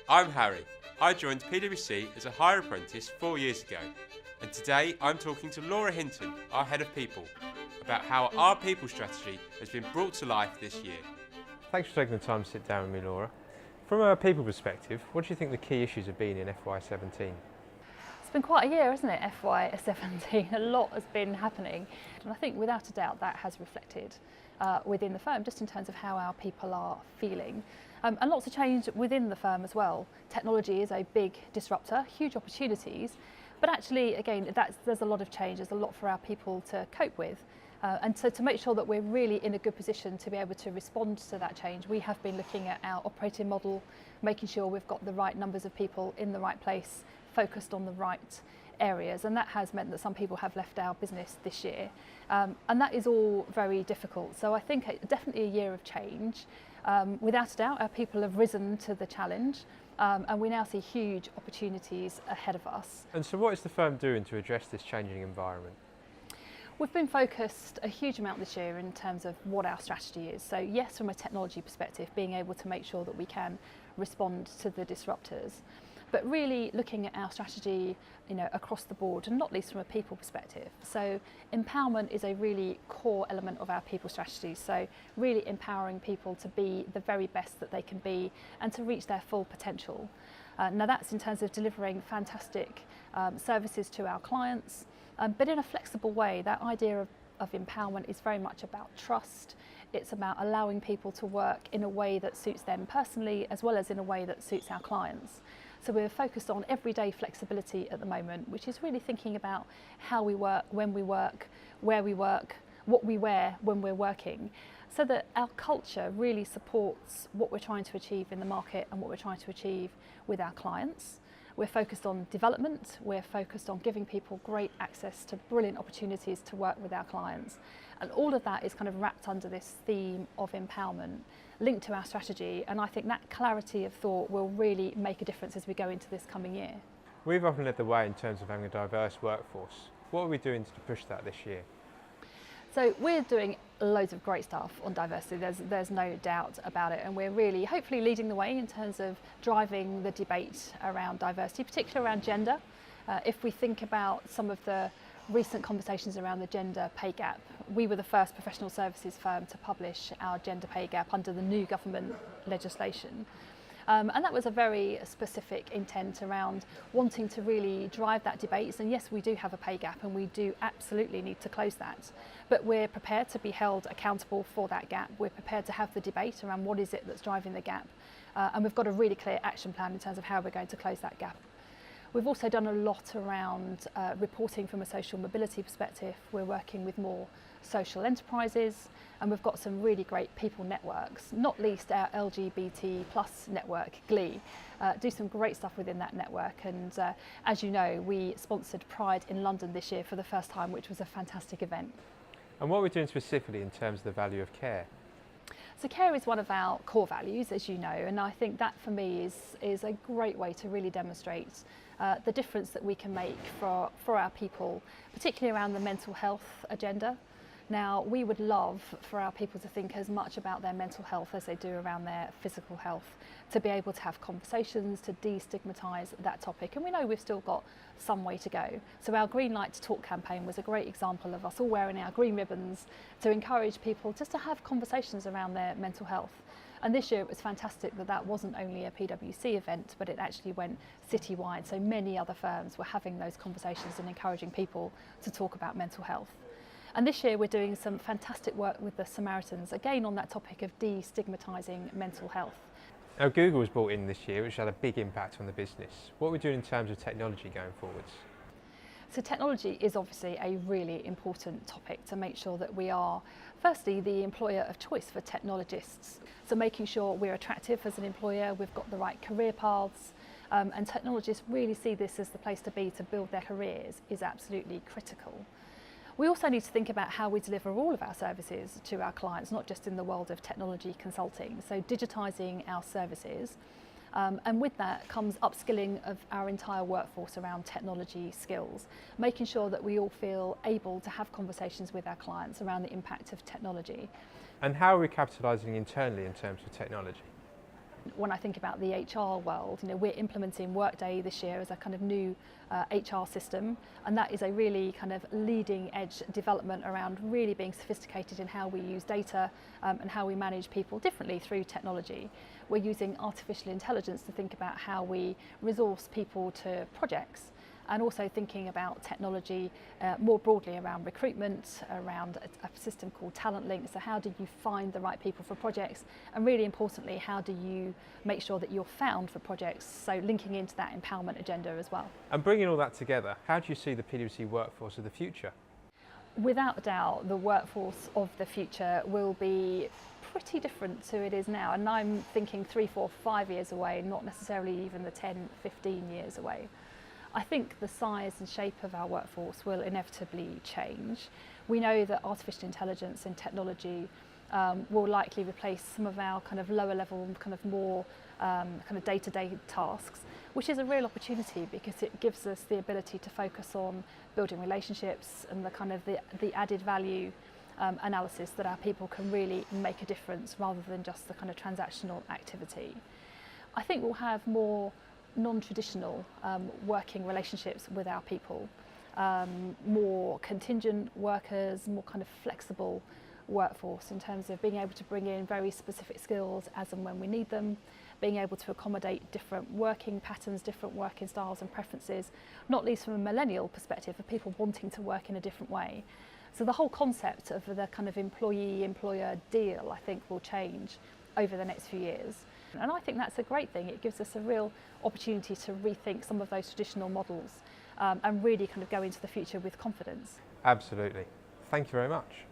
I'm Harry. I joined PwC as a hire apprentice 4 years ago, and today I'm talking to Laura Hinton, our Head of People, about how our people strategy has been brought to life this year. Thanks for taking the time to sit down with me, Laura. From a people perspective, what do you think the key issues have been in FY17? It's been quite a year, isn't it, FY17? A lot has been happening, and I think without a doubt that has reflected within the firm, just in terms of how our people are feeling. And lots of change within the firm as well. Technology is a big disruptor, huge opportunities, but actually, again, there's a lot of change, there's a lot for our people to cope with. And so to make sure that we're really in a good position to be able to respond to that change, we have been looking at our operating model, making sure we've got the right numbers of people in the right place, focused on the right areas, and that has meant that some people have left our business this year, and that is all very difficult. So I think definitely a year of change. Without a doubt, our people have risen to the challenge, and we now see huge opportunities ahead of us. And so what is the firm doing to address this changing environment? We've been focused a huge amount this year in terms of what our strategy is. So yes, from a technology perspective, being able to make sure that we can respond to the disruptors, but really looking at our strategy, across the board, and not least from a people perspective. So empowerment is a really core element of our people strategy. So really empowering people to be the very best that they can be and to reach their full potential. Now that's in terms of delivering fantastic services to our clients, but in a flexible way. That idea of empowerment is very much about trust. It's about allowing people to work in a way that suits them personally, as well as in a way that suits our clients. So we're focused on everyday flexibility at the moment, which is really thinking about how we work, when we work, where we work, what we wear when we're working, so that our culture really supports what we're trying to achieve in the market and what we're trying to achieve with our clients. We're focused on development, we're focused on giving people great access to brilliant opportunities to work with our clients. And all of that is kind of wrapped under this theme of empowerment, linked to our strategy, and I think that clarity of thought will really make a difference as we go into this coming year. We've often led the way in terms of having a diverse workforce. What are we doing to push that this year? So we're doing loads of great stuff on diversity, there's no doubt about it, and we're really hopefully leading the way in terms of driving the debate around diversity, particularly around gender. If we think about some of the recent conversations around the gender pay gap, we were the first professional services firm to publish our gender pay gap under the new government legislation. And that was a very specific intent around wanting to really drive that debate. And yes, we do have a pay gap and we do absolutely need to close that. But we're prepared to be held accountable for that gap. We're prepared to have the debate around what is it that's driving the gap. And we've got a really clear action plan in terms of how we're going to close that gap. We've also done a lot around reporting from a social mobility perspective. We're working with more social enterprises, and we've got some really great people networks, not least our LGBT plus network, GLEE. Do some great stuff within that network, and as you know, we sponsored Pride in London this year for the first time, which was a fantastic event. And what are we doing specifically in terms of the value of care? So care is one of our core values, as you know, and I think that for me is a great way to really demonstrate the difference that we can make for our people, particularly around the mental health agenda. Now, we would love for our people to think as much about their mental health as they do around their physical health, to be able to have conversations, to destigmatise that topic. And we know we've still got some way to go. So our Green Light to Talk campaign was a great example of us all wearing our green ribbons to encourage people just to have conversations around their mental health. And this year it was fantastic that that wasn't only a PwC event, but it actually went citywide. So many other firms were having those conversations and encouraging people to talk about mental health. And this year we're doing some fantastic work with the Samaritans, again on that topic of destigmatising mental health. Now, Google was brought in this year, which had a big impact on the business. What are we doing in terms of technology going forwards? So technology is obviously a really important topic to make sure that we are, firstly, the employer of choice for technologists. So making sure we're attractive as an employer, we've got the right career paths, and technologists really see this as the place to be to build their careers is absolutely critical. We also need to think about how we deliver all of our services to our clients, not just in the world of technology consulting. So digitising our services, and with that comes upskilling of our entire workforce around technology skills, making sure that we all feel able to have conversations with our clients around the impact of technology. And how are we capitalising internally in terms of technology? When I think about the HR world, we're implementing Workday this year as a kind of new HR system, and that is a really kind of leading edge development around really being sophisticated in how we use data and how we manage people differently through technology. We're using artificial intelligence to think about how we resource people to projects, and also thinking about technology more broadly around recruitment, around a system called Talent Link. So how do you find the right people for projects, and really importantly, how do you make sure that you're found for projects, so linking into that empowerment agenda as well. And bringing all that together, how do you see the PwC workforce of the future? Without a doubt, the workforce of the future will be pretty different to it is now, and I'm thinking 3, 4, 5 years away, not necessarily even the 10, 15 years away. I think the size and shape of our workforce will inevitably change. We know that artificial intelligence and technology will likely replace some of our kind of lower level, kind of more kind of day-to-day tasks, which is a real opportunity because it gives us the ability to focus on building relationships and the kind of the added value analysis that our people can really make a difference rather than just the kind of transactional activity. I think we'll have more non-traditional working relationships with our people, more contingent workers, more kind of flexible workforce in terms of being able to bring in very specific skills as and when we need them, being able to accommodate different working patterns, different working styles and preferences, not least from a millennial perspective of people wanting to work in a different way. So the whole concept of the kind of employee-employer deal, I think, will change over the next few years. And I think that's a great thing. It gives us a real opportunity to rethink some of those traditional models and really kind of go into the future with confidence. Absolutely. Thank you very much.